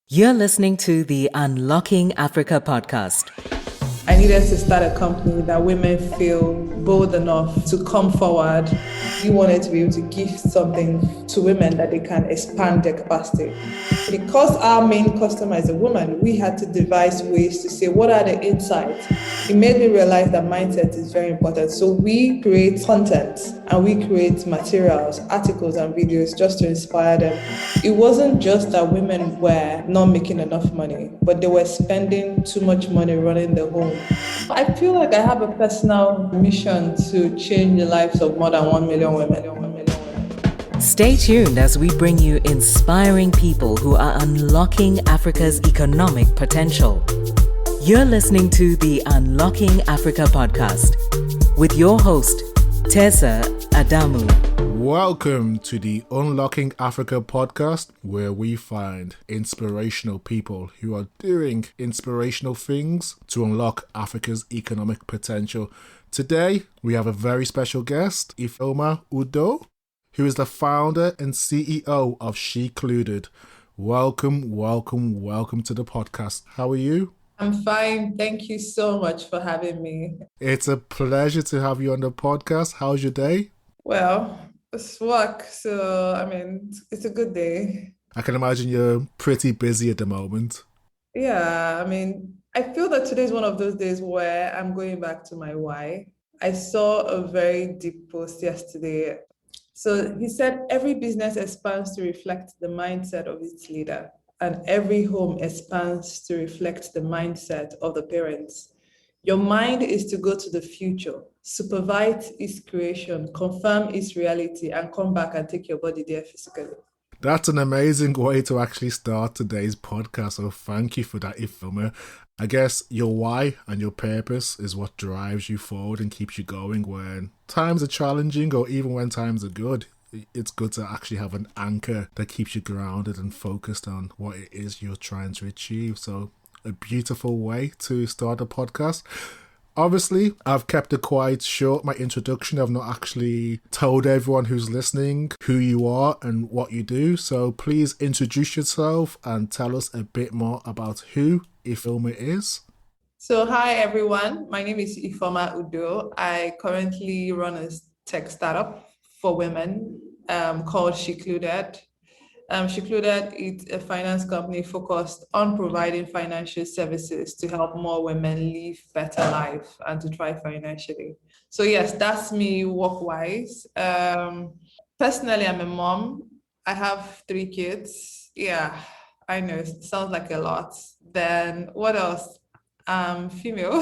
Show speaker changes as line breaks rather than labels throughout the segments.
You're listening to the Unlocking Africa podcast.
I needed to start a company that women feel bold enough to come forward. We wanted to be able to give something to women that they can expand their capacity. Because our main customer is a woman, we had to devise ways to say, what are the insights? It made me realize that mindset is very important. So we create content and we create materials, articles and videos just to inspire them. It wasn't just that women were not making enough money, but they were spending too much money running the home. I feel like I have a personal mission to change the lives of more than 1 million women.
Stay tuned as we bring you inspiring people who are unlocking Africa's economic potential. You're listening to the Unlocking Africa podcast with your host, Tessa Adamu.
Welcome to the Unlocking Africa podcast, where we find inspirational people who are doing inspirational things to unlock Africa's economic potential. Today, we have a very special guest, Ifeoma Uddoh, who is the founder and CEO of Shecluded. Welcome to the podcast. How are you?
I'm fine. Thank you so much for having me.
It's a pleasure to have you on the podcast. How's your day?
Well, it's work, so it's a good day.
I can imagine you're pretty busy at the moment.
Yeah, I feel that today is one of those days where I'm going back to my why. I saw a very deep post yesterday. So he said, every business expands to reflect the mindset of its leader, and every home expands to reflect the mindset of the parents. Your mind is to go to the future, supervise its creation, confirm its reality, and come back and take your body there physically.
That's an amazing way to actually start today's podcast. So thank you for that, Ifeoma. I guess your why and your purpose is what drives you forward and keeps you going when times are challenging or even when times are good. It's good to actually have an anchor that keeps you grounded and focused on what it is you're trying to achieve. So a beautiful way to start a podcast. Obviously, I've kept it quite short, my introduction. I've not actually told everyone who's listening who you are and what you do. So please introduce yourself and tell us a bit more about who Ifeoma is.
So hi everyone, my name is Ifeoma Uddoh. I currently run a tech startup for women called Shecluded. Shecluded is a finance company focused on providing financial services to help more women live better life and to thrive financially. So yes, that's me work-wise. Personally, I'm a mom. I have 3 kids. Yeah, I know it sounds like a lot. Then what else? I'm female.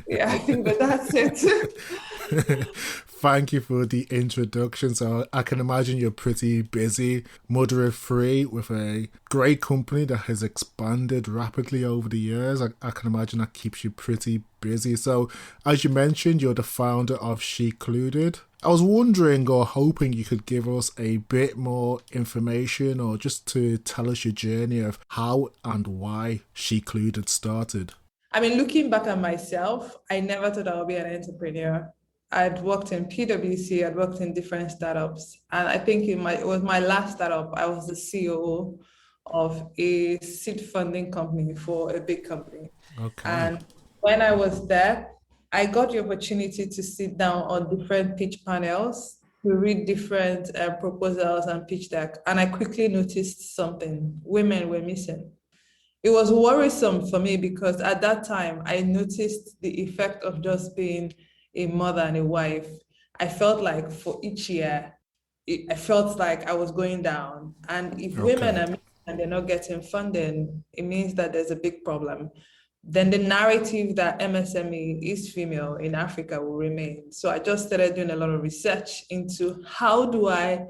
Yeah, I think that's it.
Thank you for the introduction. So I can imagine you're pretty busy, mother of 3 with a great company that has expanded rapidly over the years. I can imagine that keeps you pretty busy. So as you mentioned, you're the founder of Shecluded. I was wondering or hoping you could give us a bit more information or just to tell us your journey of how and why Shecluded started.
Looking back at myself, I never thought I would be an entrepreneur. I'd worked in PwC, I'd worked in different startups. And I think it was my last startup, I was the CEO of a seed funding company for a big company.
Okay.
And when I was there, I got the opportunity to sit down on different pitch panels, to read different proposals and pitch deck. And I quickly noticed something: women were missing. It was worrisome for me because at that time, I noticed the effect of just being a mother and a wife. I felt like for each year, I felt like I was going down. And if women are missing and they're not getting funding, it means that there's a big problem. Then the narrative that MSME is female in Africa will remain. So I just started doing a lot of research into how do I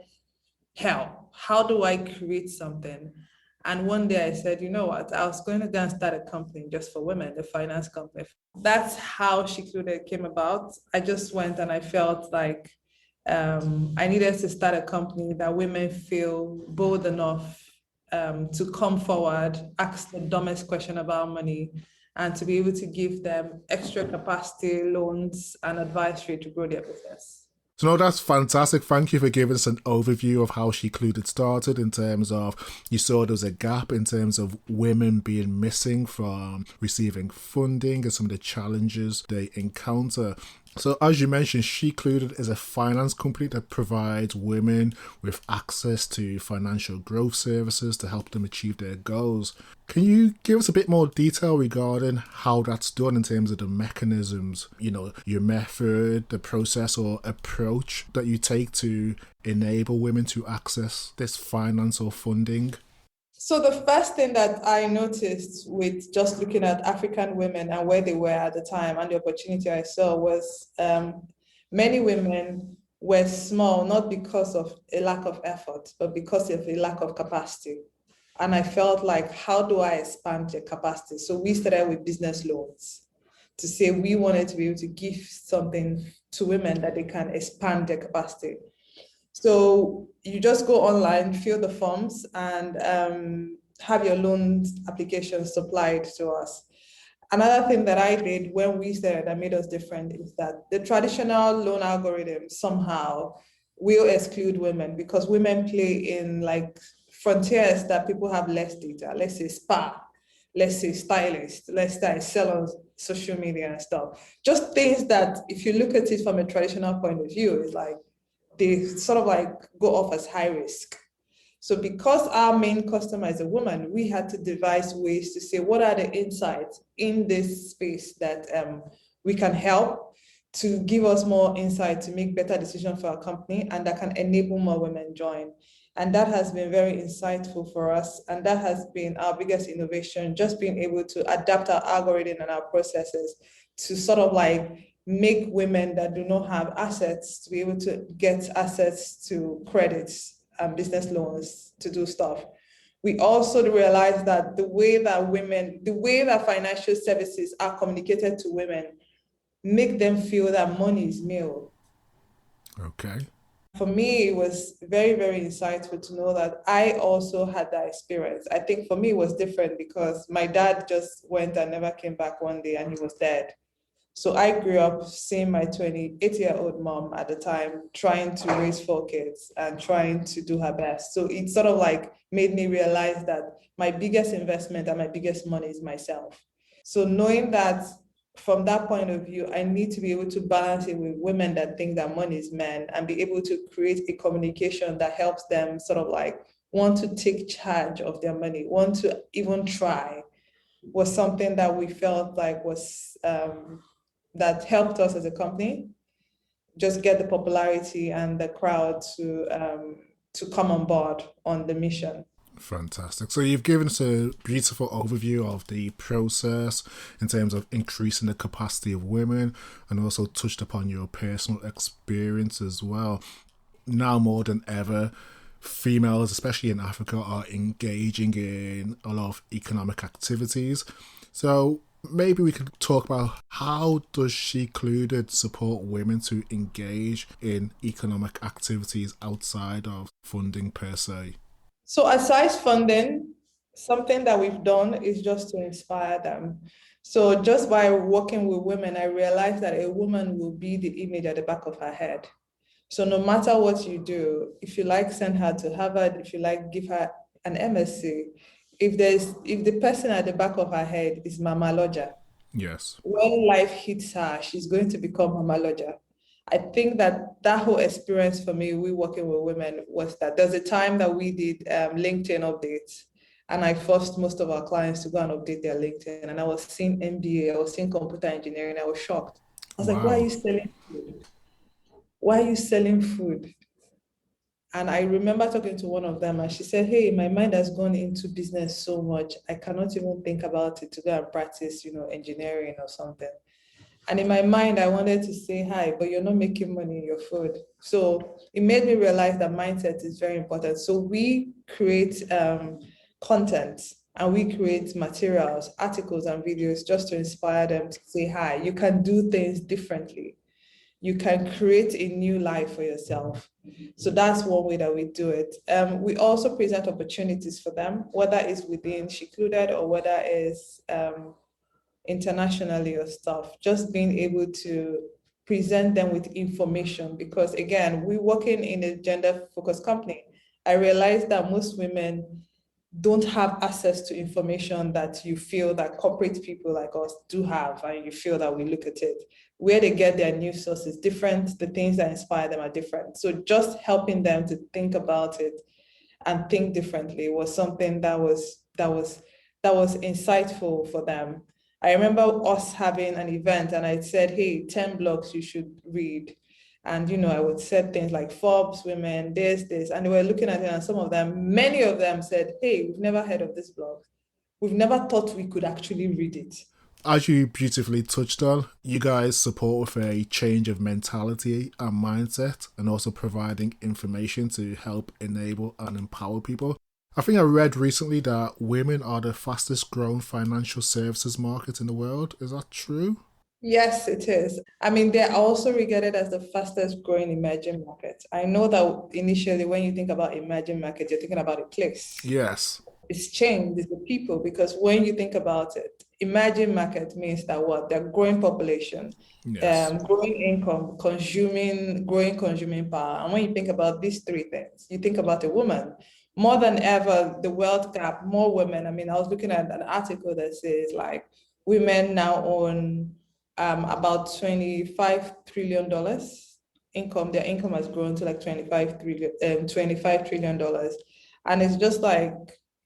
help? How do I create something? And one day I said, you know what, I was going to go and start a company just for women, a finance company. That's how Shecluded came about. I just went and I felt like I needed to start a company that women feel bold enough to come forward, ask the dumbest question about money, and to be able to give them extra capacity, loans, and advisory to grow their business.
So no, that's fantastic. Thank you for giving us an overview of how Shecluded started in terms of you saw there was a gap in terms of women being missing from receiving funding and some of the challenges they encounter. So as you mentioned, Shecluded is a finance company that provides women with access to financial growth services to help them achieve their goals. Can you give us a bit more detail regarding how that's done in terms of the mechanisms, your method, the process or approach that you take to enable women to access this finance or funding?
So the first thing that I noticed with just looking at African women and where they were at the time and the opportunity I saw was many women were small, not because of a lack of effort, but because of a lack of capacity. And I felt like, how do I expand the capacity? So we started with business loans to say we wanted to be able to give something to women that they can expand their capacity. So you just go online, fill the forms, and have your loan application supplied to us. Another thing that I did when we started that made us different is that the traditional loan algorithm somehow will exclude women because women play in like frontiers that people have less data. Let's say spa, let's say stylist, let's say sell on social media and stuff. Just things that if you look at it from a traditional point of view, it's like they sort of like go off as high risk. So because our main customer is a woman, we had to devise ways to say, what are the insights in this space that we can help to give us more insight to make better decisions for our company and that can enable more women join. And that has been very insightful for us. And that has been our biggest innovation, just being able to adapt our algorithm and our processes to sort of like make women that do not have assets to be able to get access to credits and business loans to do stuff. We also realize that the way that financial services are communicated to women make them feel that money is male.
Okay.
For me, it was very, very insightful to know that I also had that experience. I think for me, it was different because my dad just went and never came back one day and he was dead. So I grew up seeing my 28-year-old mom at the time trying to raise 4 kids and trying to do her best. So it sort of like made me realize that my biggest investment and my biggest money is myself. So knowing that from that point of view, I need to be able to balance it with women that think that money is men and be able to create a communication that helps them sort of like want to take charge of their money, want to even try, was something that we felt like was that helped us as a company just get the popularity and the crowd to come on board on the mission.
Fantastic. So you've given us a beautiful overview of the process in terms of increasing the capacity of women and also touched upon your personal experience as well. Now more than ever, females, especially in Africa, are engaging in a lot of economic activities. So maybe we could talk about how does Shecluded support women to engage in economic activities outside of funding per se?
So aside funding, something that we've done is just to inspire them. So just by working with women, I realized that a woman will be the image at the back of her head. So no matter what you do, if you like send her to Harvard, if you like give her an MSc, if the person at the back of her head is Mama Lodger,
Yes.
when life hits her, she's going to become Mama Lodger. I think that whole experience for me, we working with women, was that there's a time that we did LinkedIn updates, and I forced most of our clients to go and update their LinkedIn. And I was seeing MBA, I was seeing computer engineering, I was shocked. I was like, why are
Wow.
you selling food? Why are you selling food? And I remember talking to one of them and she said, hey, my mind has gone into business so much. I cannot even think about it to go and practice, engineering or something. And in my mind, I wanted to say, hi, but you're not making money in your food. So it made me realize that mindset is very important. So we create content and we create materials, articles and videos just to inspire them to say, hi, you can do things differently. You can create a new life for yourself. So that's one way that we do it. We also present opportunities for them, whether it's within Shecluded or whether it's internationally or stuff. Just being able to present them with information, because again, we're working in a gender-focused company. I realized that most women don't have access to information that you feel that corporate people like us do have, and you feel that we look at it. Where they get their news sources different, the things that inspire them are different. So just helping them to think about it and think differently was something that was insightful for them. I remember us having an event and I said, hey, 10 blogs you should read. And, I would say things like Forbes, women, this, and they were looking at it, and many of them said, hey, we've never heard of this blog. We've never thought we could actually read it.
As you beautifully touched on, you guys support with a change of mentality and mindset, and also providing information to help enable and empower people. I think I read recently that women are the fastest growing financial services market in the world. Is that true?
Yes, it is. I mean, they're also regarded as the fastest growing emerging market. I know that initially when you think about emerging market, you're thinking about a place.
Yes.
It's changed, it's the people, because when you think about it, emerging market means that what? They're growing population,
Yes.
growing income, growing consuming power. And when you think about these three things, you think about a woman. More than ever, the wealth gap, more women. I mean, I was looking at an article that says like women now own about $25 trillion income. Their income has grown to like $25 trillion. And it's just like,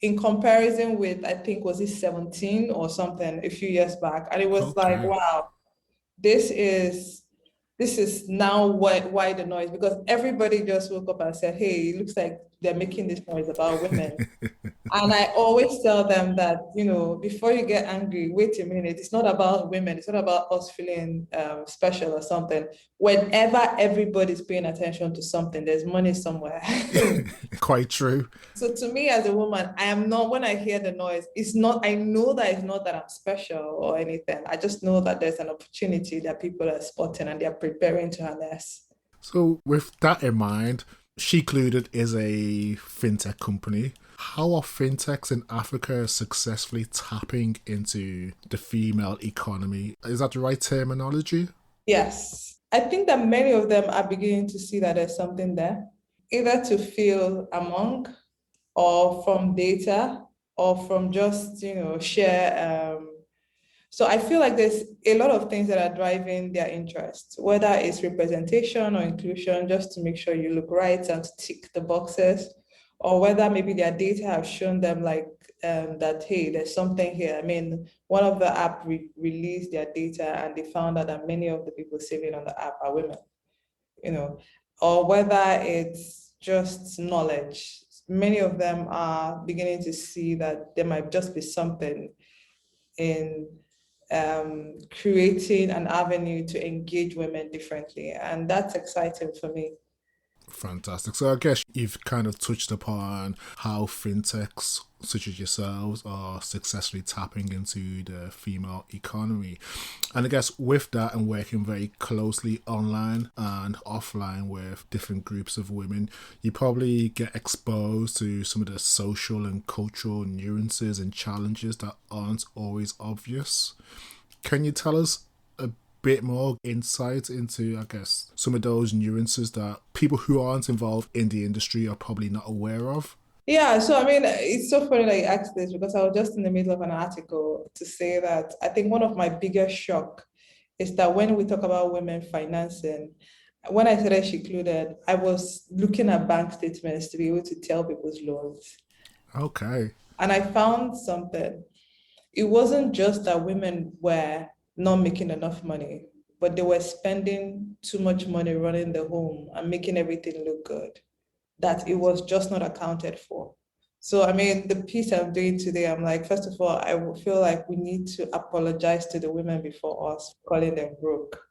in comparison with, I think, was it 17 or something a few years back. And it was like, wow, this is now why the noise, because everybody just woke up and said, hey, it looks like they're making this noise about women. And I always tell them that, before you get angry, wait a minute. It's not about women. It's not about us feeling special or something. Whenever everybody's paying attention to something, there's money somewhere.
Quite true.
So to me as a woman, I am not, when I hear the noise, I know that it's not that I'm special or anything. I just know that there's an opportunity that people are spotting and they're preparing to harness.
So with that in mind, Shecluded is a fintech company. How are fintechs in Africa successfully tapping into the female economy? Is that the right terminology?
Yes. I think that many of them are beginning to see that there's something there, either to feel among, or from data, or from just, share. So I feel like there's a lot of things that are driving their interest, whether it's representation or inclusion, just to make sure you look right and to tick the boxes, or whether maybe their data have shown them like that, hey, there's something here. I mean, one of the app released their data and they found out that many of the people saving on the app are women, or whether it's just knowledge. Many of them are beginning to see that there might just be something in creating an avenue to engage women differently. And that's exciting for me.
Fantastic. So I guess you've kind of touched upon how fintechs such as yourselves are successfully tapping into the female economy. And I guess with that and working very closely online and offline with different groups of women, you probably get exposed to some of the social and cultural nuances and challenges that aren't always obvious. Can you tell us a bit more insight into, I guess, some of those nuances that people who aren't involved in the industry are probably not aware of?
Yeah, so I mean, it's so funny that you asked this, because I was just in the middle of an article to say that I think one of my biggest shock is that when we talk about women financing, when I started Shecluded, I was looking at bank statements to be able to tell people's loans.
Okay.
And I found something. It wasn't just that women were not making enough money, but they were spending too much money running the home and making everything look good, that it was just not accounted for. So, I mean, the piece I'm doing today, I'm like, first of all, I feel like we need to apologize to the women before us, calling them broke.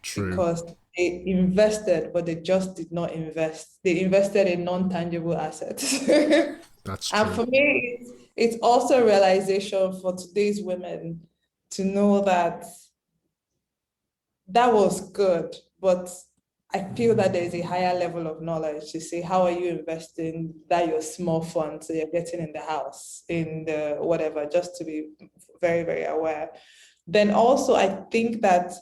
True.
Because they invested, but they just did not invest. They invested in non-tangible assets.
That's true.
And for me, it's also a realization for today's women to know that that was good, but I feel that there's a higher level of knowledge to say, how are you investing that your small funds that you're getting in the house, in the whatever, just to be very, very aware. Then also, I think that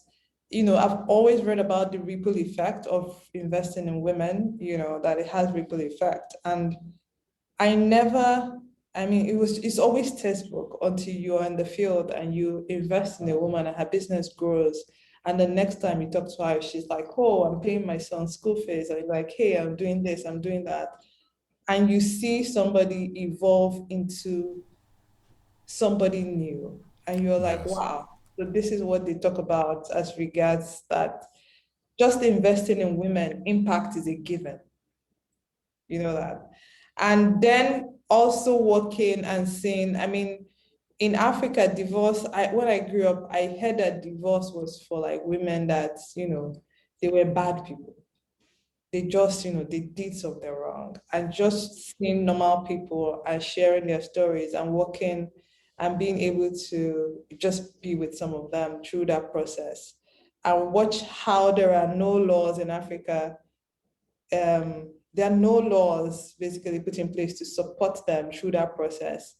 I've always read about the ripple effect of investing in women, that it has ripple effect. And I never, I mean, it's always textbook until you're in the field and you invest in a woman and her business grows. And the next time you talk to her, she's like, oh, I'm paying my son's school fees. And you're like, hey, I'm doing this, I'm doing that. And you see somebody evolve into somebody new. And you're like,
Yes.
wow. So this is what they talk about as regards that just investing in women, impact is a given, that. And then also working and seeing, I mean, in Africa, divorce, when I grew up, I heard that divorce was for like women that, they were bad people. They just, they did something wrong. And just seeing normal people and sharing their stories and working and being able to just be with some of them through that process and watch how there are no laws in Africa. There are no laws basically put in place to support them through that process,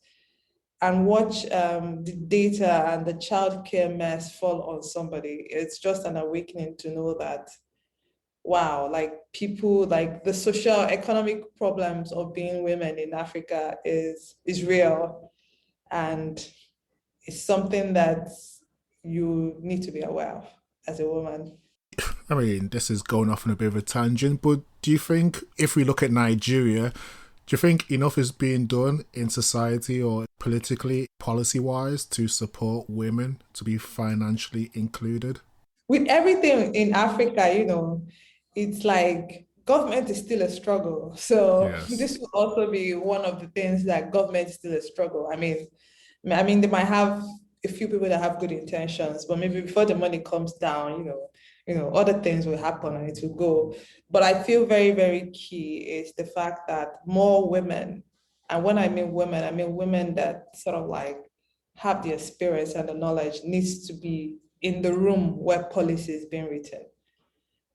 and watch the data and the childcare mess fall on somebody. It's just an awakening to know that, wow, like people, like the social economic problems of being women in Africa is real, and it's something that you need to be aware of as a woman.
I mean, this is going off on a bit of a tangent, but do you think if we look at Nigeria, do you think enough is being done in society or politically, policy wise, to support women to be financially included?
With everything in Africa, it's like government is still a struggle. So
Yes.
this will also be one of the things that government is still a struggle. I mean, they might have a few people that have good intentions, but maybe before the money comes down, other things will happen and it will go. But I feel very, very key is the fact that more women, and when I mean women, I mean women that sort of like have the experience and the knowledge, needs to be in the room where policy is being written.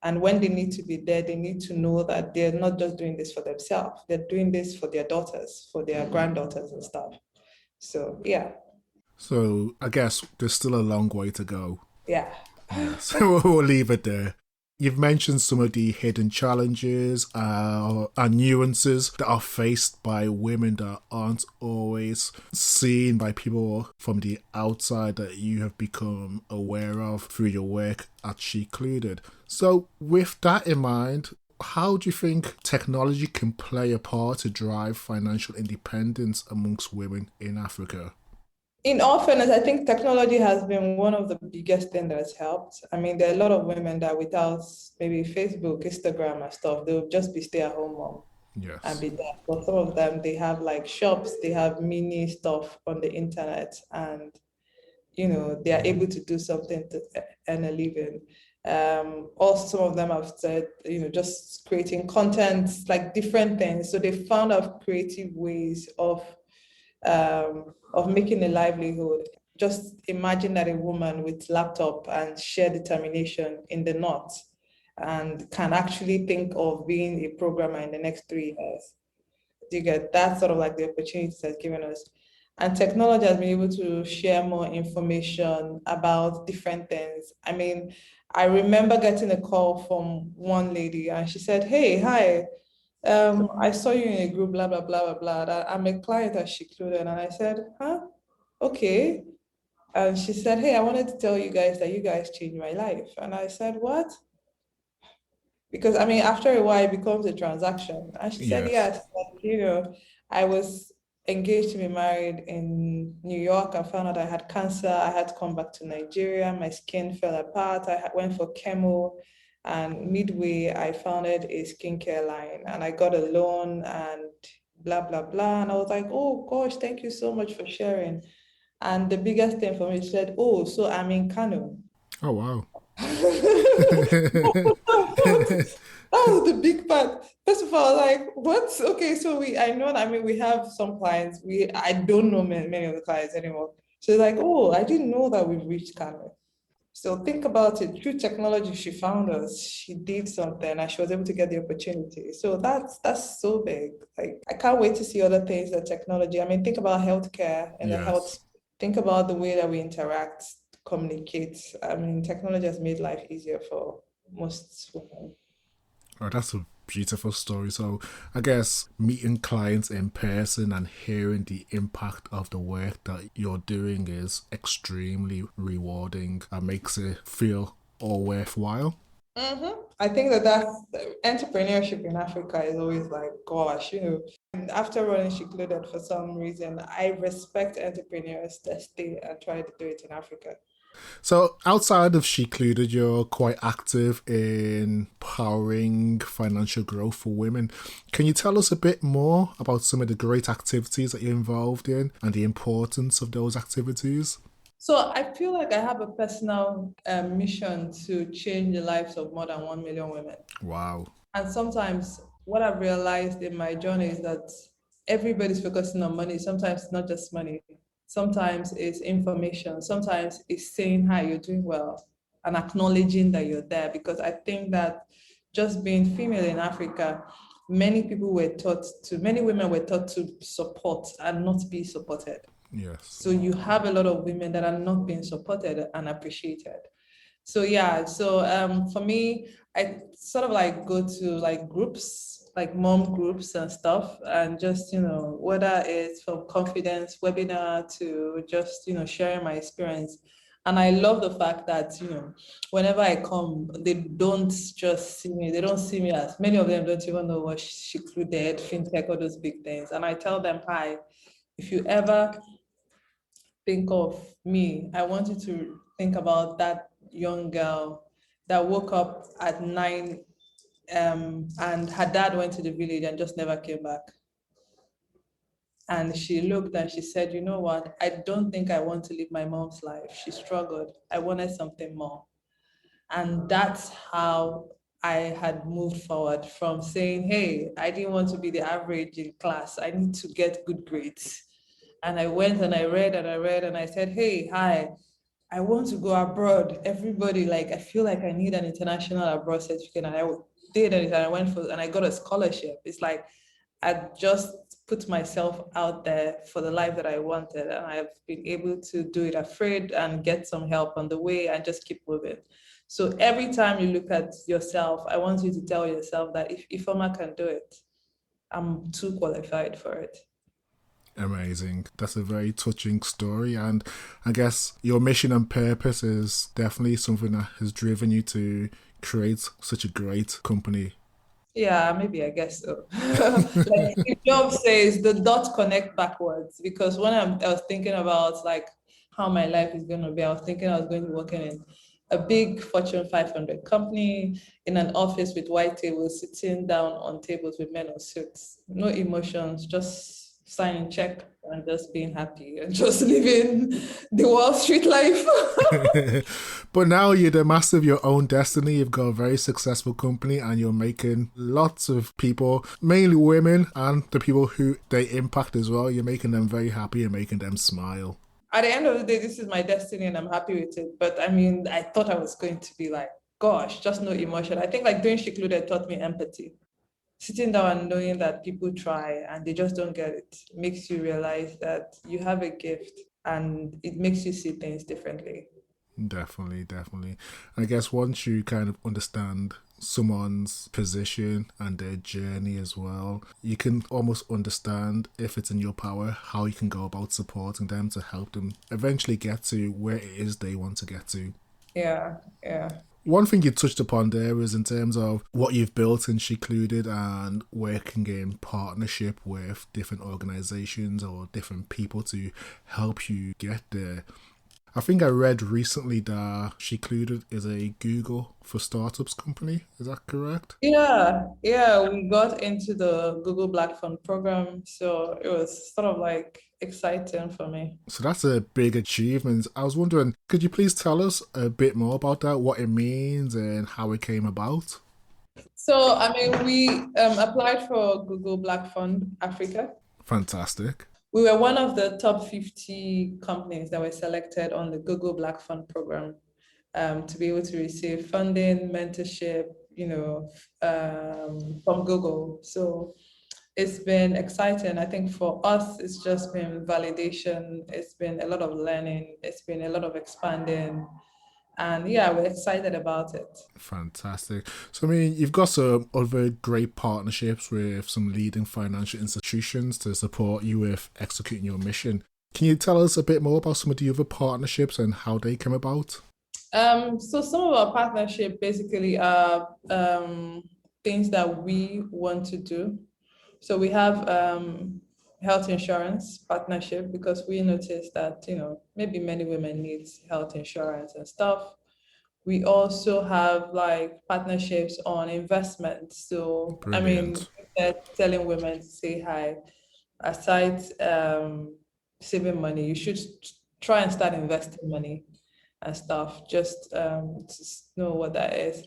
And when they need to be there, they need to know that they're not just doing this for themselves, they're doing this for their daughters, for their granddaughters and stuff. So yeah.
So I guess there's still a long way to go.
Yeah.
Yes, we'll leave it there. You've mentioned some of the hidden challenges and nuances that are faced by women that aren't always seen by people from the outside that you have become aware of through your work at Shecluded. So, with that in mind, how do you think technology can play a part to drive financial independence amongst women in Africa?
In all fairness, I think technology has been one of the biggest things that has helped. I mean, there are a lot of women that without maybe Facebook, Instagram, and stuff, they'll just be stay-at-home mom and
Yes.
be there. But some of them, they have like shops, they have mini stuff on the internet, and they are able to do something to earn a living. Also, some of them have said, just creating content, like different things. So they found out creative ways of making a livelihood. Just imagine that a woman with laptop and sheer determination in the north and can actually think of being a programmer in the next 3 years. You get that sort of like the opportunities has given us. And technology has been able to share more information about different things. I mean, I remember getting a call from one lady and she said, hey, hi, I saw you in a group, blah, blah, blah, blah, blah. I'm a client at Shecluded. And I said, huh? Okay. And she said, hey, I wanted to tell you guys that you guys changed my life. And I said, what? Because I mean, after a while, it becomes a transaction. And she said,
Yes.
yes, but, I was engaged to be married in New York. I found out I had cancer. I had to come back to Nigeria. My skin fell apart. went for chemo. And midway, I founded a skincare line and I got a loan and blah, blah, blah. And I was like, oh gosh, thank you so much for sharing. And the biggest thing for me, she said, oh, so I'm in Kano.
Oh, wow.
That was the big part. First of all, like, what? Okay, so we have some clients. I don't know many of the clients anymore. She's like, oh, I didn't know that we've reached Kano. So think about it. Through technology, she found us. She did something, and she was able to get the opportunity. So that's so big. Like I can't wait to see other things that technology. I mean, think about healthcare and the
Yes.
health. Think about the way that we interact. communicate. I mean, technology has made life easier for most women.
Oh, that's a beautiful story. So I guess meeting clients in person and hearing the impact of the work that you're doing is extremely rewarding and makes it feel all worthwhile.
I think that entrepreneurship in Africa is always like, gosh, and after running Shecluded for some reason, I respect entrepreneurs that stay and try to do it in Africa.
So outside of Shecluded, you're quite active in powering financial growth for women. Can you tell us a bit more about some of the great activities that you're involved in and the importance of those activities?
So I feel like I have a personal mission to change the lives of more than 1 million women.
Wow.
And sometimes what I've realized in my journey is that everybody's focusing on money. Sometimes it's not just money. Sometimes it's information. Sometimes it's saying, hi, you're doing well, and acknowledging that you're there. Because I think that just being female in Africa, many women were taught to support and not be supported.
Yes.
So you have a lot of women that are not being supported and appreciated. So yeah, for me, I sort of like go to like groups, like mom groups and stuff, and just, whether it's from confidence webinar to just, sharing my experience. And I love the fact that, whenever I come, they don't just see me, they don't see me as, many of them don't even know what Shecluded, fintech, all those big things. And I tell them, hi, if you ever think of me, I want you to think about that young girl that woke up at 9 and her dad went to the village and just never came back. And she looked and she said, you know what? I don't think I want to live my mom's life. She struggled. I wanted something more. And that's how I had moved forward from saying, hey, I didn't want to be the average in class. I need to get good grades. And I went and I read and I read and I said, hey, hi, I want to go abroad. Everybody, like, I feel like I need an international abroad certificate. And I did it and I went for, and I got a scholarship. It's like, I just put myself out there for the life that I wanted. And I've been able to do it afraid and get some help on the way and just keep moving. So every time you look at yourself, I want you to tell yourself that if Ifeoma can do it, I'm too qualified for it.
Amazing. That's a very touching story. And I guess your mission and purpose is definitely something that has driven you to create such a great company.
Yeah, maybe I guess so. Like Steve Jobs says, the dots connect backwards. Because when I was thinking about like how my life is going to be, I was thinking I was going to work in a big Fortune 500 company in an office with white tables, sitting down on tables with men in suits, no emotions, just signing check and just being happy and just living the Wall Street life.
But now you're the master of your own destiny. You've got a very successful company and you're making lots of people, mainly women, and the people who they impact as well. You're making them very happy and making them smile.
At the end of the day, this is my destiny and I'm happy with it. But I mean, I thought I was going to be like, gosh, just no emotion. I think like doing Shecluded taught me empathy. Sitting down and knowing that people try and they just don't get it makes you realize that you have a gift and it makes you see things differently.
Definitely, definitely. I guess once you kind of understand someone's position and their journey as well, you can almost understand, if it's in your power, how you can go about supporting them to help them eventually get to where it is they want to get to.
Yeah, yeah.
One thing you touched upon there is in terms of what you've built in Shecluded and working in partnership with different organizations or different people to help you get there. I think I read recently that Shecluded is a Google for Startups company. Is that correct?
Yeah, we got into the Google Black Fund program, so it was sort of like exciting for me.
So that's a big achievement. I was wondering, could you please tell us a bit more about that, what it means and how it came about?
So, I mean, we applied for Google Black Fund Africa.
Fantastic.
We were one of the top 50 companies that were selected on the Google Black Fund program to be able to receive funding, mentorship, from Google. So It's been exciting. I think for us, it's just been validation. It's been a lot of learning. It's been a lot of expanding. And yeah, we're excited about it.
Fantastic. So, I mean, you've got some other great partnerships with some leading financial institutions to support you with executing your mission. Can you tell us a bit more about some of the other partnerships and how they came about?
So some of our partnership basically are things that we want to do. So we have health insurance partnership because we noticed that, maybe many women need health insurance and stuff. We also have like partnerships on investments. So, I mean,
Brilliant.
they're telling women to say hi, aside saving money, you should try and start investing money and stuff, just to know what that is.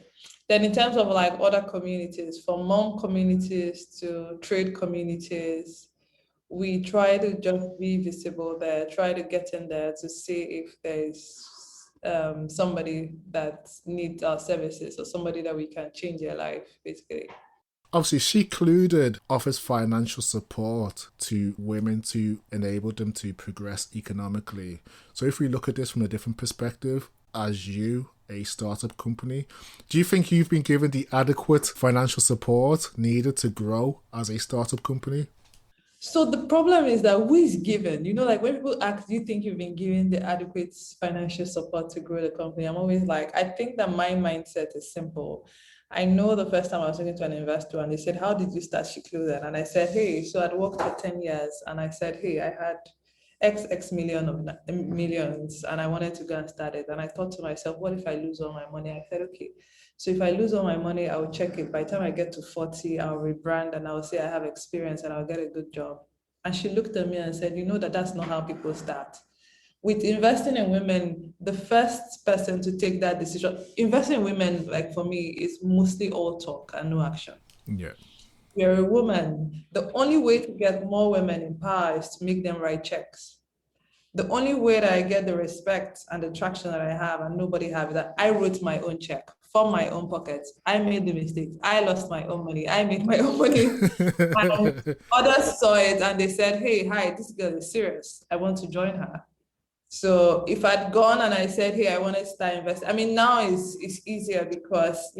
Then in terms of like other communities, from mom communities to trade communities, we try to just be visible there, try to get in there to see if there's somebody that needs our services or somebody that we can change their life, basically.
Obviously, Shecluded offers financial support to women to enable them to progress economically. So, if we look at this from a different perspective, as you, a startup company, do you think you've been given the adequate financial support needed to grow as a startup company?
So the problem is that who is given? Like when people ask, do you think you've been given the adequate financial support to grow the company? I'm always like, I think that my mindset is simple. I know the first time I was talking to an investor and they said, how did you start Shecluded? And I said, hey, so I'd worked for 10 years and I said, hey, I had X million of millions and I wanted to go and start it. And I thought to myself, what if I lose all my money? I said, okay, so if I lose all my money, I will check it. By the time I get to 40, I'll rebrand and I'll say I have experience and I'll get a good job. And she looked at me and said, that's not how people start. With investing in women, the first person to take that decision, investing in women, like for me, is mostly all talk and no action.
Yeah.
You're a woman. The only way to get more women in power is to make them write checks. The only way that I get the respect and the traction that I have and nobody have is that I wrote my own check from my own pockets. I made the mistakes. I lost my own money. I made my own money. And others saw it and they said, hey, hi, this girl is serious. I want to join her. So if I'd gone and I said, hey, I want to start investing, I mean, now it's easier because,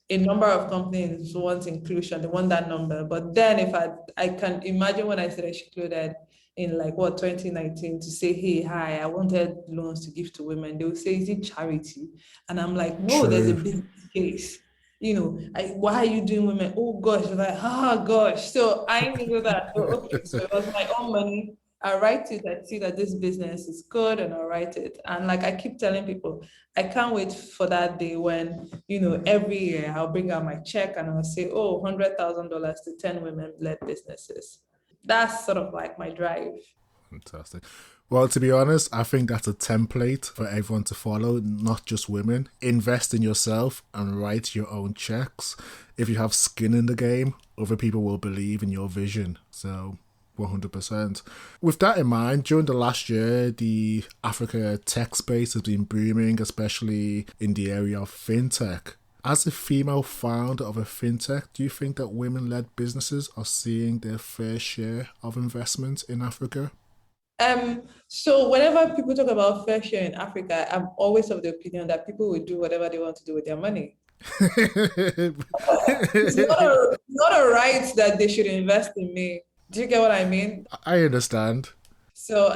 a number of companies want inclusion, they want that number. But then if I can imagine when I said I Shecluded in 2019 to say, hey, hi, I wanted loans to give to women, they would say, is it charity? And I'm like, no, there's a
True.
business case. Why are you doing women? Oh gosh, like, gosh. So I knew that, okay, so it was my own money. I write it, I see that this business is good and I write it. And like I keep telling people, I can't wait for that day when, every year I'll bring out my check and I'll say, oh, $100,000 to 10 women-led businesses. That's sort of like my drive.
Fantastic. Well, to be honest, I think that's a template for everyone to follow, not just women. Invest in yourself and write your own checks. If you have skin in the game, other people will believe in your vision. So 100%. With that in mind, during the last year, the Africa tech space has been booming, especially in the area of fintech. As a female founder of a fintech, do you think that women-led businesses are seeing their fair share of investment in Africa?
So whenever people talk about fair share in Africa, I'm always of the opinion that people will do whatever they want to do with their money. It's not a right that they should invest in me. Do you get what I mean?
I understand.
So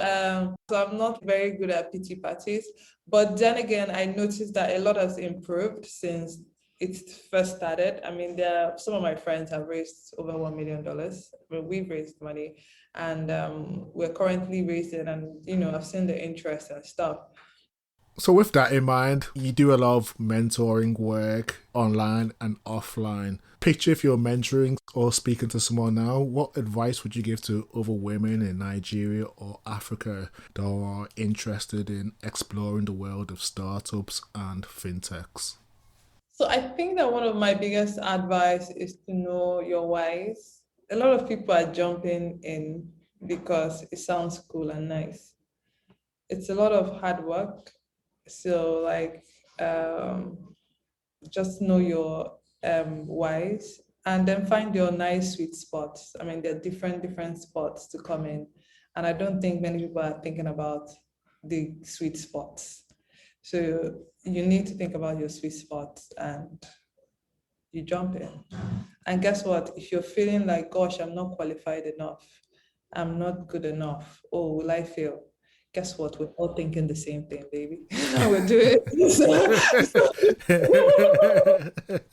I'm not very good at pity parties, but then again, I noticed that a lot has improved since it first started. I mean, some of my friends have raised over $1 million. We've raised money, and we're currently raising, and I've seen the interest and stuff.
So with that in mind, you do a lot of mentoring work online and offline. Picture if you're mentoring or speaking to someone now, what advice would you give to other women in Nigeria or Africa that are interested in exploring the world of startups and fintechs?
So I think that one of my biggest advice is to know your whys. A lot of people are jumping in because it sounds cool and nice. It's a lot of hard work. So just know your whys and then find your nice sweet spots. I mean, there are different spots to come in. And I don't think many people are thinking about the sweet spots. So you need to think about your sweet spots and you jump in. And guess what? If you're feeling like, gosh, I'm not qualified enough, I'm not good enough, oh, will I fail? Guess what? We're all thinking the same thing, baby. We're doing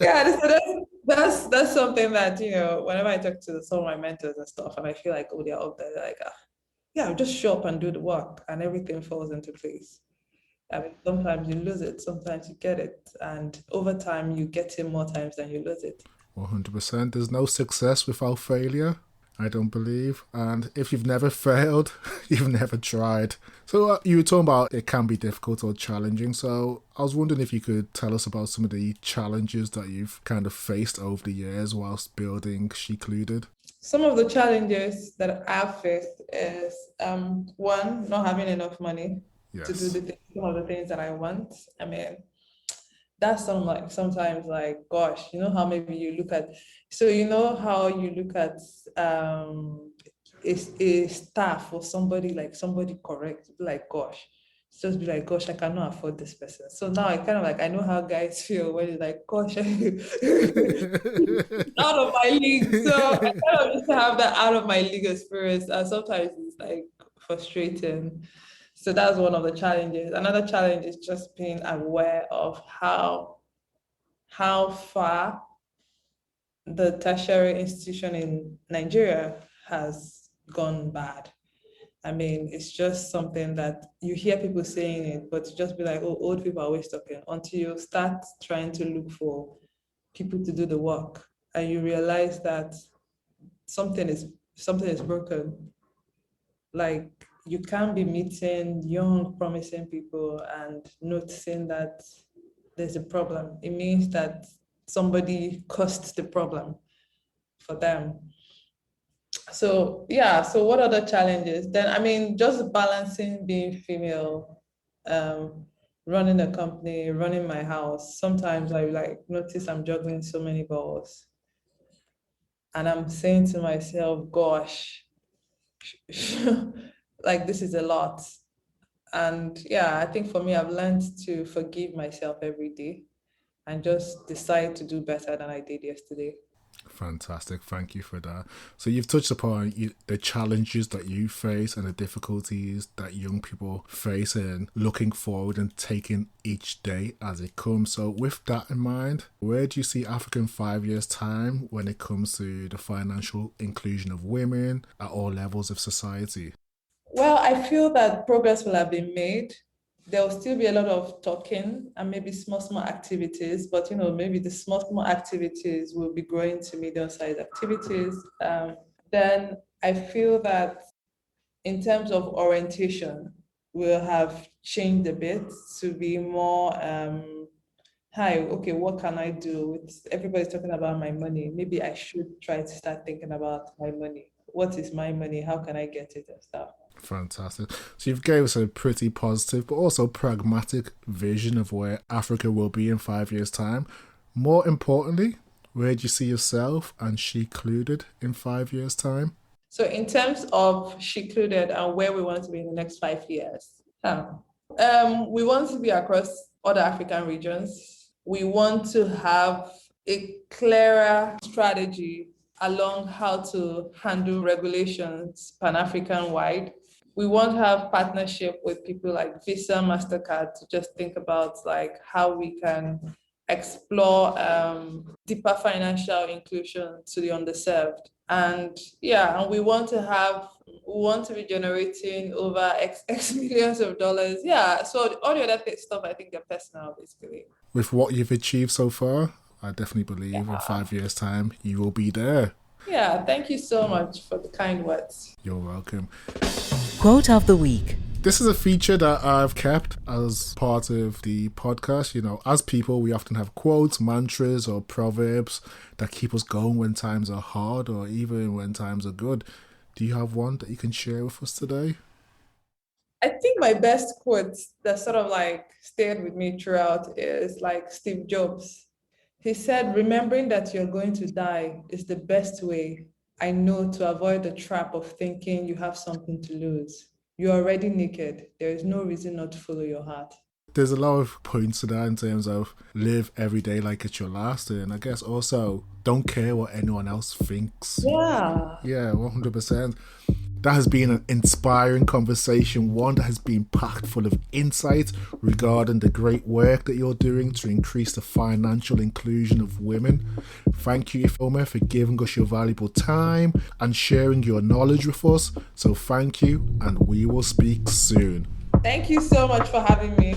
yeah, so that's something that, whenever I talk to some of my mentors and stuff, and I feel like, oh, they're up there, they're like, yeah, just show up and do the work and everything falls into place. I mean, sometimes you lose it, sometimes you get it. And over time, you get it more times than you lose it.
100%. There's no success without failure, I don't believe. And if you've never failed, you've never tried. So you were talking about it can be difficult or challenging. So I was wondering if you could tell us about some of the challenges that you've kind of faced over the years whilst building Shecluded.
Some of the challenges that I've faced is one, not having enough money to do some of the things that I want. I mean, that's sometimes like, gosh, you know how maybe you look at, so you know how you look at a staff or somebody correct, like, gosh, just be like, gosh, I cannot afford this person. So now I kind of like, I know how guys feel when it's like, gosh, out of my league. So I kind of just have that out of my league experience. And sometimes it's like frustrating. So that's one of the challenges. Another challenge is just being aware of how far the tertiary institution in Nigeria has gone bad. I mean, it's just something that you hear people saying it, but just be like, oh, old people are always talking, until you start trying to look for people to do the work and you realize that something is broken. Like, you can't be meeting young, promising people and noticing that there's a problem. It means that somebody caused the problem for them. So yeah, so what other challenges? Then, I mean, just balancing being female, running a company, running my house. Sometimes I like notice I'm juggling so many balls. And I'm saying to myself, gosh, like this is a lot. And yeah, I think for me, I've learned to forgive myself every day and just decide to do better than I did yesterday.
Fantastic. Thank you for that. So you've touched upon the challenges that you face and the difficulties that young people face in looking forward and taking each day as it comes. So with that in mind, where do you see Africa in 5 years' time when it comes to the financial inclusion of women at all levels of society?
Well, I feel that progress will have been made. There will still be a lot of talking and maybe small activities, but maybe the small activities will be growing to medium-sized activities. Then I feel that in terms of orientation, we'll have changed a bit to be more, hi, okay, what can I do? Everybody's talking about my money. Maybe I should try to start thinking about my money. What is my money? How can I get it and stuff?
Fantastic. So you've gave us a pretty positive but also pragmatic vision of where Africa will be in 5 years' time. More importantly, where do you see yourself and Shecluded in 5 years' time?
So in terms of Shecluded and where we want to be in the next 5 years, we want to be across other African regions. We want to have a clearer strategy along how to handle regulations Pan-African wide. We want to have partnership with people like Visa, MasterCard to just think about like how we can explore deeper financial inclusion to the underserved. And yeah, and we want to be generating over X millions of dollars. Yeah, so all the other stuff, I think they're personal, basically.
With what you've achieved so far, I definitely believe in 5 years' time, you will be there.
Yeah, thank you so much for the kind words.
You're welcome.
Quote of the week.
This is a feature that I've kept as part of the podcast. As people, we often have quotes, mantras, or proverbs that keep us going when times are hard or even when times are good. Do you have one that you can share with us today?
I think my best quote that sort of like stayed with me throughout is like Steve Jobs. He said, remembering that you're going to die is the best way I know to avoid the trap of thinking you have something to lose. You're already naked. There is no reason not to follow your heart.
There's a lot of points to that in terms of live every day like it's your last, and I guess also don't care what anyone else thinks.
Yeah.
Yeah, 100%. That has been an inspiring conversation, one that has been packed full of insight regarding the great work that you're doing to increase the financial inclusion of women. Thank you, Ifeoma, for giving us your valuable time and sharing your knowledge with us. So thank you, and we will speak soon.
Thank you so much for having me.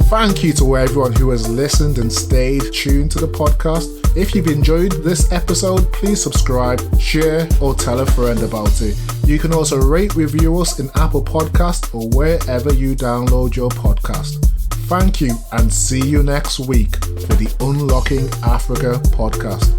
Thank you to everyone who has listened and stayed tuned to the podcast. If you've enjoyed this episode, please subscribe, share, or tell a friend about it. You can also rate, review us in Apple Podcasts or wherever you download your podcast. Thank you, and see you next week for the Unlocking Africa podcast.